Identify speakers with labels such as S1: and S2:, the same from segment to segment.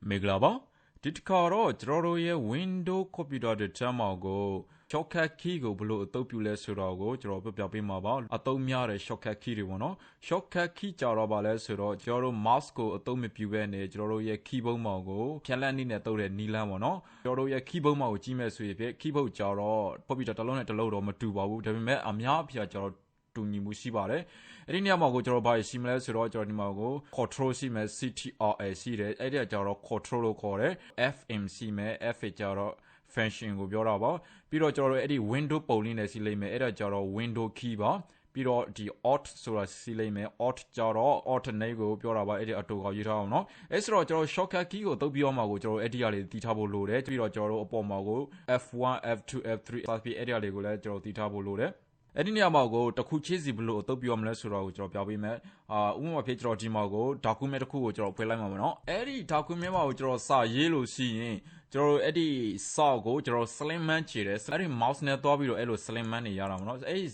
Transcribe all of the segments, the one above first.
S1: မင်္ဂလာပါဒီတစ်ခါတော့ကျွန်တော်တို့ရဲ့ Windows Computer တွေထဲမှာကို shortcut key ကိုဘယ်လိုအသုံးပြုလဲဆိုတာကိုကျွန်တော်ပြပြပေးမှာပါအသုံးများတဲ့ shortcut key တွေပေါ့နော် shortcut key ကြတော့ပါလဲဆိုတော့ကျွန်တော်တို့ mouse ကိုအသုံးမပြုဘဲနဲ့ကျွန်တော်တို့ရဲ့ keyboard မှာကိုဖြတ်လန်းနည်းနဲ့သုံးတဲ့နည်းလမ်းပေါ့နော်ကျွန်တော်တို့ရဲ့ keyboard မှာကိုကြည့်မဲ့ဆိုရင် keyboard ကြတော့ computer တစ်လုံးနဲ့တစ်လုံးတော့မတူပါဘူးဒါပေမဲ့အများအပြားကြတော့တူညီမှုရှိပါတယ်အဲ့ဒီနေရာမှာကိုကျွန်တော်ဘာရှိမလဲဆိုတော့ကျွန်တော်ဒီမှာကို control ရှိမယ် ctrl ရှိတယ်အဲ့ဒီကကျတော့ control လို့ခေါ်တယ် fm ရှိမယ် f ကျတော့ function ကိုပြောတာပါပြီးတော့ကျွန်တော်တို့အဲ့ဒီ window ပုံလေးနဲ့စီလိုက်မယ်အဲ့ဒါကျတော့ window key ပါပြီးတော့ဒီ alt ဆိုတာစီးလိုက်မယ် alt ကြတော့ alternate ကိုပြောတာပါအဲ့ဒီအတူကောရေးထားအောင်နော်အဲ့ဆိုတော့ကျွန်တော် shortcut key ကိုသုံးပြီးတော့မှကိုကျွန်တော်အဲ့ဒီအရာလေးတည်ထားဖို့လိုတယ်ပြီးတော့ကျွန်တော်တို့အပေါ်မှာကို F1 F2 F3 စသဖြင့်အဲ့ဒီအရာလေးကိုလည်းကျွန်တော်တည်ထားဖို့လိုတယ်အဲ့ဒီနေရာမှာကိုတခုချင်းစီဘလို့အသုံးပြုရမလဲဆိုတော့ကိုကျွန်တော်ပြောပေးမယ်ဥပမာဖြစ်ကျွန်တော်ဒီမှာကို document တစ်ခုကိုကျွန်တော်ဖွင့်လိုက်မှာပါနော်အဲ့ဒီ document မှာကိုကျွန်တော်စာရေးလို့ရှိရင်ကျွန်တော်အဲ့ဒီစာကိုကျွန်တော် slim man ချေတယ်အဲ့ဒီ mouse နဲ့တွားပြီးတော့အဲ့လို slim man နေရတာပါနော်အဲ့ဒီ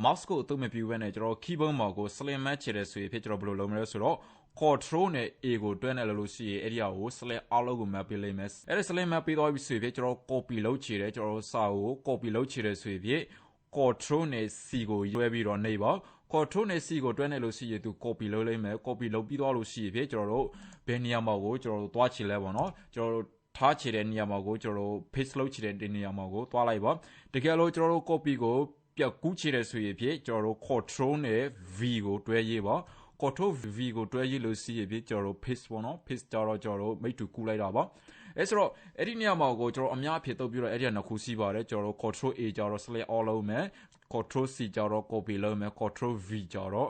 S1: mouse ကိုအသုံးမပြုဘဲနဲ့ကျွန်တော် keyboard မှာကို slim man ချေတယ်ဆိုရင်ဖြစ်ကျွန်တော်ဘယ်လိုလုပ်မလဲဆိုတော့control နဲ့ A ကိုတွဲနေလို့ရှိရင်အဲ့ဒီဟာကို select အောက်လို့ကို map ပေးလိုက်မယ်အဲ့ဒီ select map ပေးသွားပြီဆိုရင်ကျွန်တော် copy လုပ်ချေတယ်ကျွန်တော်စာကို copy လုပ်ချေတယ်ဆိုရင်control နဲ့ C ကိုတွဲပြီးတော့နေပါ control နဲ့ C ကိုတွဲနေလို့ရှိရင်သူ copy လုပ်လိုက်မယ် copy လုပ်ပြီးသွားလို့ရှိရင်ကျွန်တော်တို့ဘယ်နေရာမှာကိုကျွန်တော်တို့တွားချင်လဲပေါ့နော်ကျွန်တော်တို့ထားချင်တဲ့နေရာမှာကိုကျွန်တော်တို့ paste လုပ်ချင်တဲ့နေရာမှာကိုတွားလိုက်ပါတကယ်လို့ကျွန်တော်တို့ copy ကိုပြတ်ကူးချင်တယ်ဆိုရင်ကျွန်တော်တို့ control နဲ့ V ကိုတွဲရေးပါcontrol V ကိုတွဲရေးလို့ရှိရင်ကျွန်တော်တို့ paste ပေါ့နော် paste ကြတော့ကျွန်တော်တို့မိတ်တူကူးလိုက်တာပါအဲ့ဆိုတော့အဲ့ဒီနေရာမှာကိုကျွန်တော်အများအဖြစ်သုံးပြီးတော့အဲ့ဒီနှစ်ခုစီးပါတယ်ကျွန်တော်တို့ control A ကြတော့ select all လုပ်မယ် control C ကြတော့ copy လုပ်မယ် control V ကြတော့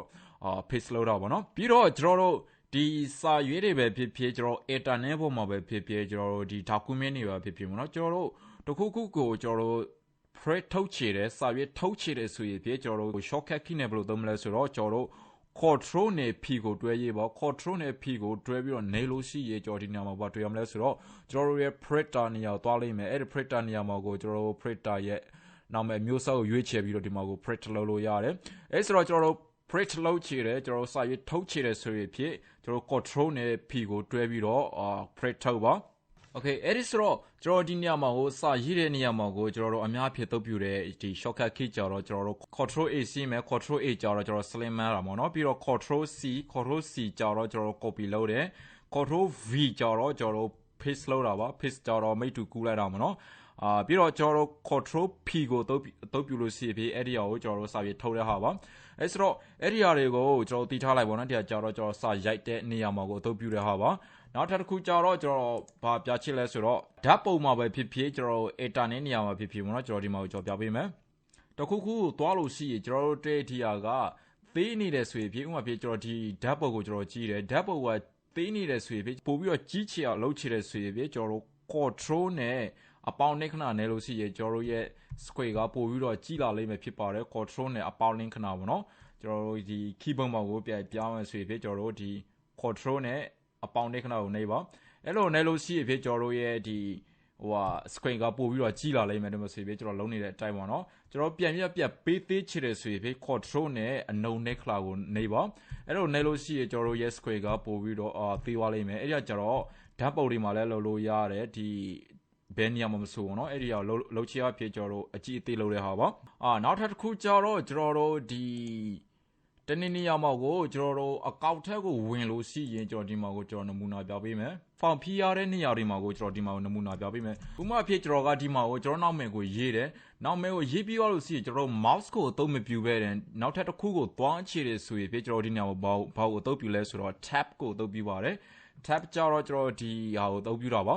S1: paste လုပ်တာပါနော်ပြီးတော့ကျွန်တော်တို့ဒီစာရွေးတွေပဲဖြစ်ဖြစ်ကျွန်တော် internet ပေါ်မှာပဲဖြစ်ဖြစ်ကျွန်တော်တို့ဒီ document တွေပဲဖြစ်ဖြစ်ပေါ့နော်ကျွန်တော်တို့တခုခုကိုကျွန်တော်တို့ print ထုတ်ချေတယ်စာရွေးထုတ်ချေတယ်ဆိုရင်ကျွန်တော်တို့ shortcut key နဲ့ဘယ်လိုသုံးမလဲဆိုတော့ကျွန်တော်တို့ control နဲ့ P ကိုတွဲရေးပါ control နဲ့ P ကိုတွဲပြီးတော့နေလို့ရှိရင်ကျွန်တော်ဒီနေရာမှာဘာတွေ့ရမလဲဆိုတော့ကျွန်တော်တို့ရဲ့ printer နေရာကိုတွားလိုက်မယ်အဲ့ဒီ printer နေရာမှာကိုကျွန်တော်တို့ printer ရဲ့နောက်မဲ့မျိုးစောကိုရွေးချယ်ပြီးတော့ဒီမှာကို print လုပ်လို့ရတယ်အဲ့ဆိုတော့ကျွန်တော်တို့ print လုပ်ချေတယ်ကျွန်တော်တို့စာရေးထုတ်ချေတယ်ဆိုရင်ဖြစ်ကျွန်တော် control နဲ့ P ကိုတွဲပြီးတော့print ထုတ်ပါOkay အဲ့ဒီဆိုတော့ကျွန်တော်ဒီနေရာမှာကိုစာရေးတဲ့နေရာမှာကိုကျွန်တော်တို့အများဖြစ်သုံးပြတဲ့ဒီ shortcut key ကြတော့ကျွန်တော်တို့ control A စီးမယ် control A ကြတော့ကျွန်တော် slim မှာတာပေါ့နော်ပြီးတော့ control C ကြတော့ကျွန်တော် copy လုပ်တယ် control V ကြတော့ကျွန်တော် paste လုပ်တာပါ paste ကြတော့မိတ်တူကူးလိုက်တာပေါ့နော်ပြီးတော့ကျွန်တော် control P ကိုအသုံးပြုလို့ရှိရင်အဲ့ဒီဟာကိုကျွန်တော်စာရေးထုတ်တဲ့ဟာပါအဲ့ဆိုတော့အဲ့ဒီဟာတွေကိုကျွန်တော်တည်ထားလိုက်ပါတော့ဒီဟာကြတော့ကျွန်တော်စာရိုက်တဲ့နေရာမှာကိုအသုံးပြုတဲ့ဟာပါနောက်တစ်ခုကြတော့ကျွန်တော်ဘာပြချစ်လဲဆိုတော့ဓာတ်ပုံမှာပဲဖြစ်ဖြစ်ကျွန်တော် internet နေရာမှာဖြစ်ဖြစ်ပေါ့နော်ကျွန်တော်ဒီမှာကိုကျွန်တော်ပြပေးမယ်တခုခုကိုသွားလို့ရှိရင်ကျွန်တော်တို့တဲ့ဒီဟာကသေးနေတယ်ဆိုရင်ဥပမာဖြစ်ကျွန်တော်ဒီဓာတ်ပုံကိုကျွန်တော်ကြည့်တယ်ဓာတ်ပုံကသေးနေတယ်ဆိုရင်ပို့ပြီးတော့ကြီးချင်အောင်လုပ်ချင်တယ်ဆိုရင်ကျွန်တော်တို့ control နဲ့အပေါင်းနှိပ်ခဏနဲ့လို့ရှိရင်ကျွန်တော်တို့ရဲ့ square ကပို့ပြီးတော့ကြီးလာလိမ့်မယ်ဖြစ်ပါတယ် control နဲ့အပေါင်းနှိပ်ခဏပေါ့နော်ကျွန်တော်တို့ဒီ keyboard မှာကိုပြန်ပြောင်းမယ်ဆိုရင်ကျွန်တော်တို့ဒီ control နဲ့အပေါင်းနှိပ်ခဏကိုနေပါအဲ့လိုနေလို့ရှိရင်ကျွန်တော်တို့ရဲ့ဒီscreen ကပို့ပြီးတော့ကြီးလာလိမ့်မယ်လို့ဆိုရင်ကျွန်တော်လုံးနေတဲ့အတိုင်းပေါ့နော်ကျွန်တော်ပြန်ပေးသေးချင်တယ်ဆိုရင် control နဲ့အနှုံနှိပ်ခဏကိုနေပါအဲ့လိုနေလို့ရှိရင်ကျွန်တော်တို့ရဲ့ screen ကပို့ပြီးတော့သေးသွားလိမ့်မယ်အဲ့ဒါကြတော့ဓာတ်ပုံတွေမှာလည်းလုပ်လို့ရတယ်ဒီဘယ်နေရာမှာမဆိုဘူးเนาะအဲ့ဒီဟာလှုပ်ချရဖြစ်ကျွန်တော်တို့အကြည့်အသေးလုပ်တဲ့ဟာပါနောက်ထပ်တစ်ခုကြတော့ကျွန်တော်တို့ဒီတနေ့နေရာမှာကိုကျွန်တော်တို့အကောင့်ထက်ကိုဝင်လို့ရှိရင်ကျွန်တော်ဒီမှာကိုကျွန်တော်နမူနာပြပေးမယ်ဖောင်ဖြီးရတဲ့နေရာတွေမှာကိုကျွန်တော်ဒီမှာကိုနမူနာပြပေးမယ်ဥပမာဖြစ်ကျွန်တော်ကဒီမှာကိုကျွန်တော်နောက်မယ်ကိုရေးတယ်နောက်မယ်ကိုရေးပြီးသွားလို့ရှိရင်ကျွန်တော် mouse ကိုအသုံးမပြုဘဲနဲ့နောက်ထပ်တစ်ခုကိုသွားချေတယ်ဆိုရင်ဖြစ်ကျွန်တော်ဒီနေရာမှာဘာကိုအသုံးပြုလဲဆိုတော့ tab ကိုအသုံးပြုပါတယ် tab ကြတော့ကျွန်တော်ဒီဟာကိုအသုံးပြုတာပါ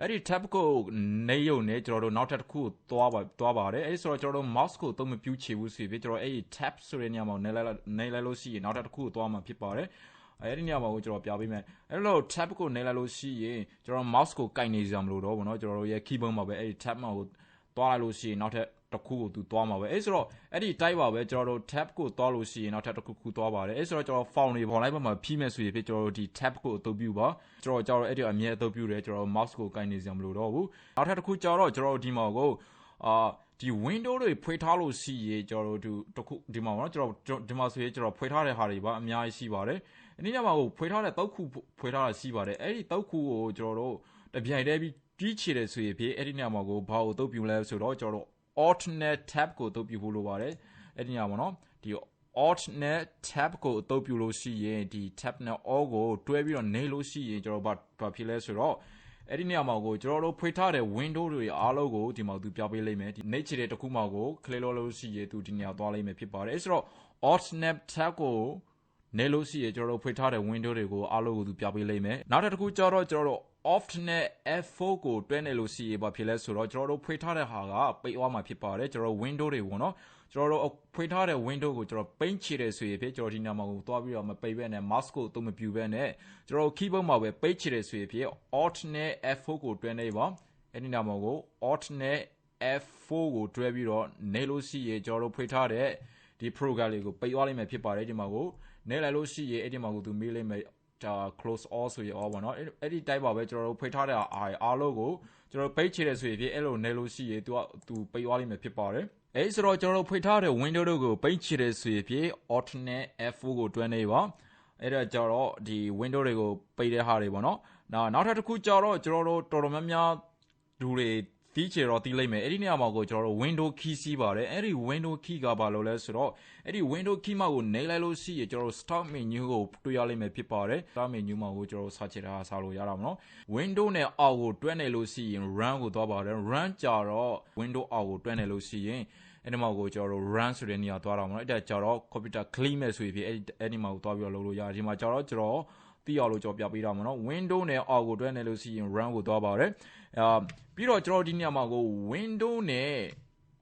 S1: အဲ့ဒီ tab ကိုနေရုံနဲ့ကျွန်တော်တို့နောက်ထပ်တစ်ခုသွားပါတယ်အဲ့ဆိုတော့ကျွန်တော်တို့ mouse ကိုသုံးမပြုချေဘူးဆိုပြီးကျွန်တော်အဲ့ဒီ tab ဆိုတဲ့နေရာမှာနေလိုက်လို့ရှိရင်နောက်ထပ်တစ်ခုသွားမှာဖြစ်ပါတယ်အဲ့ဒီနေရာမှာကိုကျွန်တော်ပြပေးမယ်အဲ့လို tab ကိုနေလိုက်လို့ရှိရင်ကျွန်တော် mouse ကိုကင်နေစရာမလိုတော့ဘူးเนาะကျွန်တော်တို့ရဲ့ keyboard မှာပဲအဲ့ဒီ tab မှာကိုသွားလိုက်လို့ရှိရင်နောက်ထပ်တစ်ခုကိုသူသွားမှာပဲအဲ့ဆိုတော့အဲ့ဒီ type ပါပဲကျွန်တော်တို့ tab ကိုသွားလို့ရှိရင်နောက်ထပ်တစ်ခုသွားပါတယ်အဲ့ဆိုတော့ကျွန်တော် font တွေပေါ်လိုက်မှာဖြီးမယ်ဆိုရင်ဖြစ်ကျွန်တော်တို့ဒီ tab ကိုအသုံးပြုပါကျွန်တော်အဲ့ဒီအမြဲအသုံးပြုတယ်ကျွန်တော် mouse ကိုကင်နေစရာမလိုတော့ဘူးနောက်ထပ်တစ်ခုကြတော့ကျွန်တော်ဒီမှာကိုဒီ window တွေဖွေးထားလို့ရှိရင်ကျွန်တော်တို့ဒီမှာပေါ့နော်ကျွန်တော်ဒီမှာဆိုရင်ကျွန်တော်ဖွေးထားတဲ့ဟာတွေပါအများကြီးရှိပါတယ် ဒီညမှာကိုဖွေထားတဲ့တောက်ခုဖွေထားတာရှိပါတယ်အဲ့ဒီတောက်ခုကိုကျွန်တော်တို့တပြိုင်တည်းပြီးကြီးချတယ်ဆိုရင်ဖြစ်အဲ့ဒီညမှာကိုဘာကိုတုတ်ပြလဲဆိုတော့ကျွန်တော်တို့ alternate tab ကိုတုတ်ပြဖို့လိုပါတယ်အဲ့ဒီညမှာနော်ဒီ alternate tab ကိုတုတ်ပြလို့ရှိရင်ဒီ tab နဲ့ all ကိုတွဲပြီးတော့နေလို့ရှိရင်ကျွန်တော်ဘာဖြစ်လဲဆိုတော့အဲ့ဒီနေရာမှာကိုကျွန်တော်တို့ဖွေထားတဲ့ window တွေအားလုံးကိုဒီမှာသူပြပေးလိမ့်မယ်ဒီနေချတဲ့တစ်ခုမှကို click လုပ်လို့ရှိရင်သူဒီနေရာသွားလိမ့်မယ်ဖြစ်ပါတယ်ဆိုတော့ alternate tab ကိုနေလို့ရှိရင်ကျွန်တော်တို့ဖွေထားတဲ့ window တွေကိုအားလုံးကိုသူပြပေးလိမ့်မယ်နောက်တစ်ခုကျတော့ကျွန်တော်တို့ alternate F4 ကိုတွဲနေလို့ရှိရင်ဘာဖြစ်လဲဆိုတော့ကျွန်တော်တို့ဖွေထားတဲ့ဟာကပိတ်သွားမှာဖြစ်ပါတယ်ကျွန်တော်တို့ window တွေပေါ့နော်ကျွန်တော်တို့ဖွေထားတဲ့ window ကိုကျွန်တော်ပိတ်ချတယ်ဆိုရင်ဖြစ်ကျွန်တော်ဒီနာမှာကိုသွားပြီးတော့မပိတ်ဘဲနဲ့ mouse ကိုသုံးမပြူဘဲနဲ့ကျွန်တော် keyboard မှာပဲပိတ်ချတယ်ဆိုရင်ဖြစ် alternate F4 ကိုတွဲနေပါအဲ့ဒီနာမှာကို alternate F4 ကိုတွဲပြီးတော့နေလို့ရှိရင်ကျွန်တော်တို့ဖွေထားတဲ့ဒီ program လေးကိုပိတ်သွားလိမ့်မယ်ဖြစ်ပါတယ်ဒီမှာကိုနေလိုက်လို့ရှိရင်အဲ့ဒီမှာကိုသူမေးလိမ့်မယ်close all ဆိုရအောင်ပေါ့နော်အဲ့ဒီ type ပါပဲကျွန်တော်တို့ဖွေထားတဲ့အားလုံးကိုကျွန်တော်ပိတ်ချတယ်ဆိုရင်ဖြစ်အဲ့လိုနေလို့ရှိရင်သူပိတ်သွားလိမ့်မယ်ဖြစ်ပါတယ်အဲ့ဆိုတော့ကျွန်တော်တို့ဖွေထားတဲ့ window တွေကိုပိတ်ချတယ်ဆိုရင်ဖြစ် alternate F4 ကိုတွန်းနေပါအဲ့ဒါကြတော့ဒီ window တွေကိုပိတ်တဲ့ဟာတွေပေါ့နော်နောက်ထပ်တစ်ခုကြတော့ကျွန်တော်တို့တော်တော်များများလူတွေတီးချေတော့တီးလိုက်မယ်အဲ့ဒီနေရာမှာကိုကျွန်တော်တို့ window key စီးပါတယ်အဲ့ဒီ window key ကဘာလို့လဲဆိုတော့အဲ့ဒီ window key မှာကိုနေလိုက်လို့ရှိရင်ကျွန်တော်တို့ start menu ကိုတွေ့ရလိမ့်မယ်ဖြစ်ပါတယ် start menu မှာကိုကျွန်တော်တို့ search တာစားလို့ရတာမနော် window နဲ့အောက်ကိုတွဲနေလို့ရှိရင် run ကိုသွားပါတယ် run ကြတော့ window အောက်ကိုတွဲနေလို့ရှိရင်အဲ့ဒီမှာကိုကျွန်တော်တို့ run ဆိုတဲ့နေရာသွားတာမနော်အဲ့ဒါကြတော့ computer clean မဲ့ဆိုရင်အဲ့ဒီမှာကိုသွားပြီးတော့လုပ်လို့ရတယ်ဒီမှာကြတော့ကျွန်တော်တီးအောင်လို့ကြော်ပြပေးတာမနော် window နဲ့အောက်ကိုတွဲနေလို့ရှိရင် run ကိုသွားပါတယ်ပြီးတော့ကျွန်တော်ဒီနေရာမှာကို window နဲ့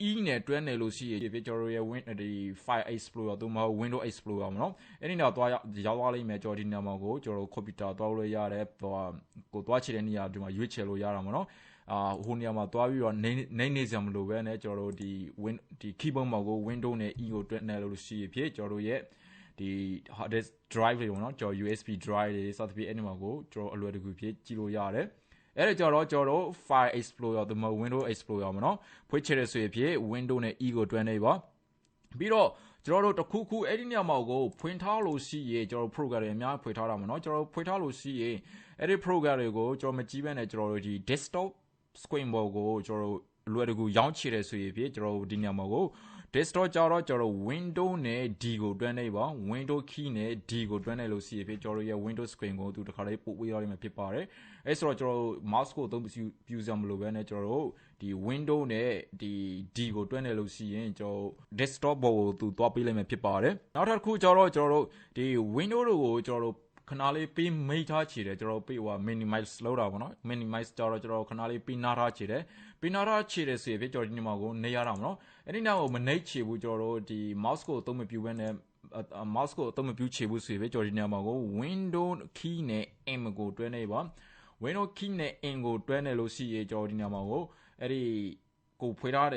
S1: e နဲ့တွဲနေလို့ရှိရင်ကျွန်တော်ရဲ့ ဒီ file explorer တို့မှာ window explorer မနော်အဲ့ဒီနေရာသွားရောက်သွားလိမ့်မယ်ကျွန်တော်ဒီနေရာမှာကိုကျွန်တော် computer သွားလို့ရတယ်ကိုသွားချင်တဲ့နေရာဒီမှာရွေးချယ်လို့ရတာမနော်ဟိုနေရာမှာသွားပြီးတော့နေစရာမလိုပဲနဲ့ကျွန်တော်တို့ဒီ keyboard မှာကို window နဲ့ e ကိုတွဲနေလို့ရှိရင်ဖြစ်ကျွန်တော်တို့ရဲ့ဒီ hard disk drive တွေပေါ့နော်ကျွန်တော် USB drive တွေစသဖြင့်အဲ့ဒီမှာကိုကျွန်တော်အလွယ်တကူဖြစ်ကြည့်လို့ရတယ်အဲ့ဒါကြတော့ကျွန်တော်တို့ file explorer တို့မှာ window explorer မနော်ဖွင့်ချတဲ့ဆိုရင်ဖြစ် window နဲ့ e ကိုတွဲနေပါပြီးတော့ကျွန်တော်တို့တခုခုအဲ့ဒီနေရာမှာကိုဖွင့်ထားလို့ရှိရင်ကျွန်တော် program တွေအများဖွင့်ထားတာမနော်ကျွန်တော်ဖွင့်ထားလို့ရှိရင်အဲ့ဒီ program တွေကိုကျွန်တော်မကြည့်ဘဲနဲ့ကျွန်တော်တို့ဒီ desktop screen ပေါ်ကိုကျွန်တော်တို့အလွယ်တကူရောင်းချတယ်ဆိုရင်ဖြစ်ကျွန်တော်ဒီနေရာမှာကို desktop ကြတော့ကျွန်တော် window နဲ့ d ကိုတွဲနေပါ window key နဲ့ d ကိုတွဲနေလို့ရှိရင်ဖြစ်ကျွန်တော်ရဲ့ window screen ကိုသူတခါလေးပို့ပေးရလိမ့်မယ်ဖြစ်ပါတယ်အဲ့ဆိုတော့ကျွန်တော် mouse ကိုသုံးပြူစရာမလိုဘဲနဲ့ကျွန်တော်တို့ဒီ window နဲ့ဒီ d ကိုတွဲနေလို့ရှိရင်ကျွန်တော် desktop ပေါ်ကိုသူသွားပေးလိမ့်မယ်ဖြစ်ပါတယ်နောက်တစ်ခုကျတော့ကျွန်တော်တို့ဒီ window တွေကိုကျွန်တော်တို့ခဏလေးပေးမိထားချေတယ်ကျွန်တော်ပေးဟို minimize လုပ်တာပေါ့နော် minimize ကြတော့ကျွန်တော်ခဏလေးပေးနာထားချေတယ်ပေးနာထားချေတယ်ဆိုရင်ကျွန်တော်ဒီနေ့မှာကိုနေရတာမနော်အဲ့ဒီနောက်ကိုမနှိပ်ချေဘူးကျွန်တော်တို့ဒီ mouse ကိုအသုံးမပြုဘဲနဲ့mouse ကိုအသုံးမပြုချေဘူးဆိုရင်ကျွန်တော်ဒီနေ့မှာကို window key နဲ့ m ကိုတွဲနေပါ window key နဲ့ m ကိုတွဲနေလို့ရှိရင်ကျွန်တော်ဒီနေ့မှာကိုအဲ့ဒီကိုဖွေထား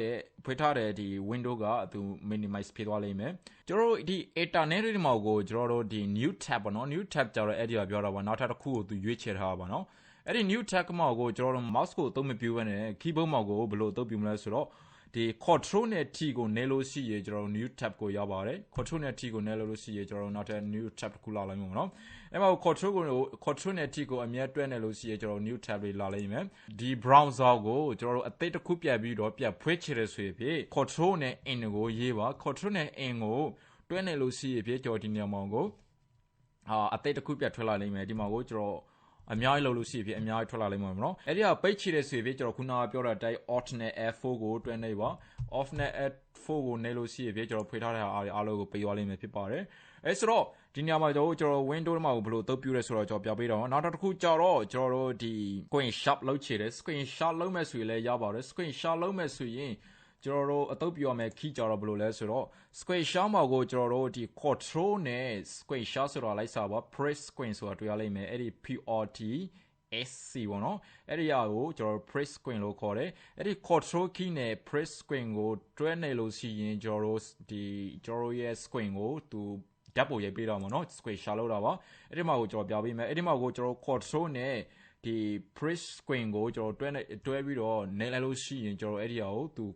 S1: တဲ့ဒီ window ကသူ minimize ဖြစ်သွားလိမ့်မယ်ကျွန်တော်တို့ဒီ internet တွေမှာကိုကျွန်တော်တို့ဒီ new tab ပေါ့နော် new tab ကြတော့အဲ့ဒီကပြောတာပါနောက်ထပ်တစ်ခုကိုသူရွေးချယ်ထားပါနော်အဲ့ဒီ new tab မှာကိုကျွန်တော်တို့ mouse ကိုအသုံးမပြုဘဲနဲ့ keyboard မှာကိုဘယ်လိုအသုံးပြုမလဲဆိုတော့ဒီ control နဲ့ t ကိုနေလို့ရှိရင်ကျွန်တော်တို့ new tab ကိုရောက်ပါတယ် control နဲ့ t ကိုနေလို့ရှိရင်ကျွန်တော်တို့နောက်ထပ် new tab တစ်ခုလာလိုက်မှာနော်အဲ့မှာ control နဲ့ t ကိုအမြဲတွဲနေလို့ရှိရင်ကျွန်တော် new tab လေးလာလိုက်မယ်ဒီ browser ကိုကျွန်တော်တို့အသစ်တစ်ခုပြန်ပြီးတော့ပြန်ဖွင့်ချတယ်ဆိုရင်ဖြစ် control နဲ့ n ကိုရေးပါ control နဲ့ n ကိုတွဲနေလို့ရှိရင်ဖြစ်ကျွန်တော်ဒီနေရာမှာကိုအသစ်တစ်ခုပြန်ထွက်လာနိုင်မယ်ဒီမှာကိုကျွန်တော်အများကြီးလုပ်လို့ရှိရင်အများကြီးထွက်လာလိမ့်မယ်မနော်အဲ့ဒီကပိတ်ချတဲ့ဆိုရင်ကျွန်တော်ခုနကပြောတဲ့အတိုင်း alternate F4 ကိုတွဲနေပါ alternate F4 ကိုနေလို့ရှိရင်ကျွန်တော်ဖွေထားတဲ့အားလုံးကိုပိတ်သွားလိမ့်မယ်ဖြစ်ပါတယ်အဲ့ဆိုတော့ဒီညမှာကျွန်တော် window မှာကိုဘယ်လိုအသုံးပြုရဲဆိုတော့ကျွန်တော်ပြပေးတော့နောက်တစ်ခုကြတော့ကျွန်တော်တို့ဒီ screen shot လုပ်ချေတယ် screen shot လုပ်မဲ့ဆိုရင်လည်းရပါတယ် screen shot လုပ်မဲ့ဆိုရင်ကျွန်တော်တို့အသုံးပြုရမယ် key ကြတော့ဘယ်လိုလဲဆိုတော့ screen shot မှာကိုကျွန်တော်တို့ဒီ control နဲ့ screen shot ဆိုတာလိုက်စားပါ press screen ဆိုတာတွေ့ရလိမ့်မယ်အဲ့ဒီ PRT SC ပေါ့နော်အဲ့ဒီအရာကိုကျွန်တော် press screen လို့ခေါ်တယ်အဲ့ဒီ control key နဲ့ press screen ကိုတွဲနေလို့ရှိရင်ကျွန်တော်တို့ရဲ့ screen ကိုသူဓာတ်ပုံရိုက်ပေးတော့မှာနော် screen shot လောက်တာပါအဲ့ဒီမှာကိုကျွန်တော်ပြပေးမယ်အဲ့ဒီမှာကိုကျွန်တော် control နဲ့ဒီ press screen ကိုကျွန်တော်တွဲပြီးတော့နေလိုက်လို့ရှိရင်ကျွန်တော်အဲ့ဒီအရာကိုသူ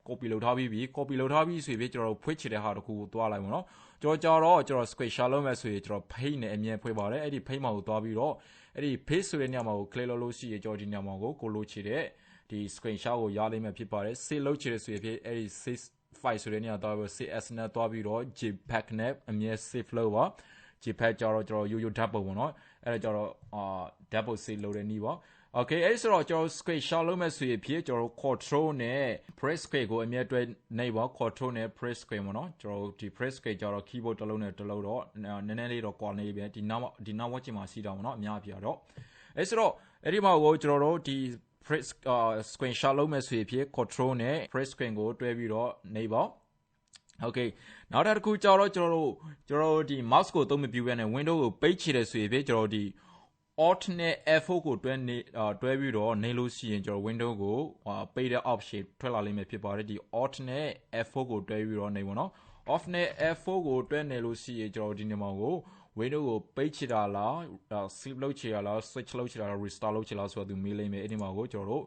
S1: copy လုပ်ထားပြီးပြီ copy လုပ်ထားပြီးဆိုရင်ကျွန်တော်ဖွင့်ချတဲ့ဟာတခုကိုတွားလိုက်ပါနော်ကျွန်တော် square share လုပ်မယ်ဆိုရင်ကျွန်တော် page နဲ့အမြဲဖွင့်ပါတယ်အဲ့ဒီ page မှာကိုတွားပြီးတော့အဲ့ဒီ page ဆိုတဲ့နေရာမှာကို click လုပ်လို့ရှိရင်ကျွန်တော်ဒီနေရာမှာကိုလိုချင်တဲ့ဒီ screenshot ကိုရလိမ့်မယ်ဖြစ်ပါတယ် save လုပ်ချင်တဲ့ဆိုရင်ဖြစ်အဲ့ဒီ save file ဆိုတဲ့နေရာတွားပြီး CSS နဲ့တွားပြီးတော့ JPEG နဲ့အမြဲ save လုပ်ပါ JPEG ကျတော့ကျွန်တော်ရိုးဓာတ်ပုံပေါ့နော်အဲ့ဒါကျတော့ဓာတ်ပုံ save လုပ်တဲ့နည်းပါOkay အဲ့ဆိုတော့ကျွန်တော် screenshot လုပ်မယ်ဆိုရင်ဖြစ်ကျွန်တော် control နဲ့ press key ကိုအမြဲတွဲနေပါ control နဲ့ press key ပေါ့နော်ကျွန်တော်ဒီ press key ကျတော့ keyboard တစ်လုံးနဲ့တစ်လုံးတော့နည်းနည်းလေးတော့ကွာနေပြီဒီနောက်ဝက်ချင်မှာစီးတာပေါ့နော်အများကြီးတော့အဲ့ဆိုတော့အဲ့ဒီမှာကိုကျွန်တော်တို့ဒီ press screenshot လုပ်မယ်ဆိုရင်ဖြစ် control နဲ့ press key ကိုတွဲပြီးတော့နေပါOkay နောက်တစ်ခုကျတော့ကျွန်တော်တို့ဒီ mouse ကိုသုံးမပြဘဲနဲ့ window ကိုပိတ်ချတယ်ဆိုရင်ဖြစ်ကျွန်တော်ဒီalt နဲ့ F4 ကိုတွဲပြီးတော့နေလို့ရှိရင်ကျွန်တော် window ကိုပိတ်တဲ့ option ထွက်လာလိမ့်မယ်ဖြစ်ပါတယ်ဒီ alt နဲ့ F4 ကိုတွဲပြီးတော့နေပါတော့ off နဲ့ F4 ကိုတွဲနေလို့ရှိရင်ကျွန်တော်ဒီနေရာကို window ကိုပိတ်ချတာလား sleep လုပ်ချတာလား switch လုပ်ချတာလား restart လုပ်ချတာလားဆိုတော့သူမေးလိမ့်မယ်အဲ့ဒီမှာကိုကျွန်တော်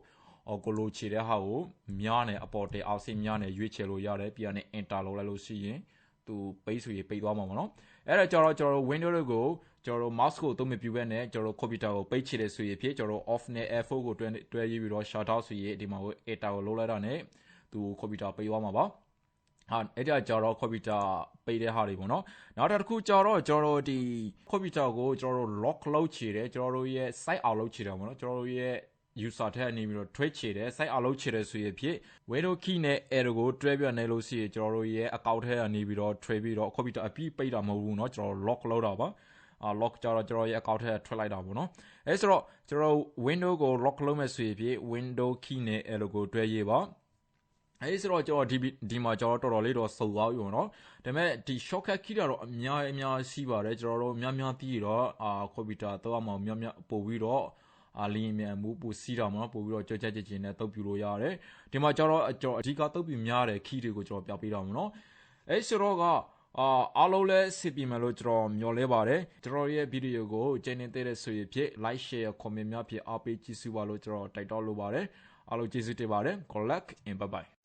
S1: တို့ကိုလိုချတဲ့ဟာကိုများနေအပေါ်တက်အောက်စိများနေရွေးချယ်လို့ရတယ်ပြီးတော့ enter လုပ်လိုက်လို့ရှိရင်သူပိတ်ဆိုရင်ပိတ်သွားမှာပေါ့နော်အဲ့ဒါကျွန်တော်တို့ window ကိုကျွန်တော် mouse ကိုသုံးမပြဘဲနဲ့ကျွန်တော် computer ကိုပိတ်ချတယ်ဆိုရင်ဖြစ်ကျွန်တော် off နဲ့ F4 ကိုတွဲရေးပြီးတော့ shut out ဆိုရင်ဒီမှာကို enter ကိုလုပ်လိုက်တာနဲ့သူ computer ပိတ်သွားမှာပါအဲ့ဒါကြတော့ computer ပိတ်တဲ့ဟာတွေပေါ့နော်နောက်တစ်ခုကြတော့ကျွန်တော်တို့ဒီ computer ကိုကျွန်တော်တို့ lock လုပ်ချတယ်ကျွန်တော်တို့ရဲ့ site out လုပ်ချတာပေါ့နော်ကျွန်တော်တို့ရဲ့user ထဲကနေပြီးတော့ trade ချတယ် site out လုပ်ချတယ်ဆိုရင်ဖြစ် window key နဲ့ arrow ကိုတွဲပြီးနေလို့ရှိရင်ကျွန်တော်တို့ရဲ့ account ထဲကနေပြီးတော့ trade ပြီးတော့ computer အပြီးပိတ်တာမဟုတ်ဘူးเนาะကျွန်တော် lock လုပ်တာပါlock ကြတော့ကျွန်တော်ရဲ့ account ထဲထွက်လိုက်တာပေါ့နော်အဲဆိုတော့ကျွန်တော် window ကို lock လုပ်မယ်ဆိုရင်ဖြစ် window key နဲ့ arrow ကိုတွဲရေးပါအဲဆိုတော့ကျွန်တော်ဒီမှာကျွန်တော်တော်တော်လေးတော့စုံသွားပြီပေါ့နော်ဒါပေမဲ့ဒီ shortcut key တော့အများရှိပါတယ်ကျွန်တော်တို့များပြီးတော့computer တော့မှများပို့ပြီးတော့လင်းမြန်မှုပိုစီးတာမှာပို့ပြီးတော့ကြောက်ကြချင်းနဲ့တုပ်ပြလို့ရတယ်ဒီမှာကျတော့ကျွန်တော်အဓိကတုပ်ပြများတဲ့ key တွေကိုကျွန်တော်ပြပေးတာမှာနော်အဲဆိုတော့ကအားလုံးလည်းစစ်ပြီးမယ်လို့ကျွန်တော်မျှော်လင့်ပါတယ်ကျွန်တော်ရဲ့ဗီဒီယိုကိုကြိုက်နေတဲ့ဆိုရင်ဖြစ် like share comment များဖြစ်အားပေးကြည့်စုပါလို့ကျွန်တော်တိုက်တွန်းလိုပါတယ်အားလုံးကျေးဇူးတင်ပါတယ် good luck and bye bye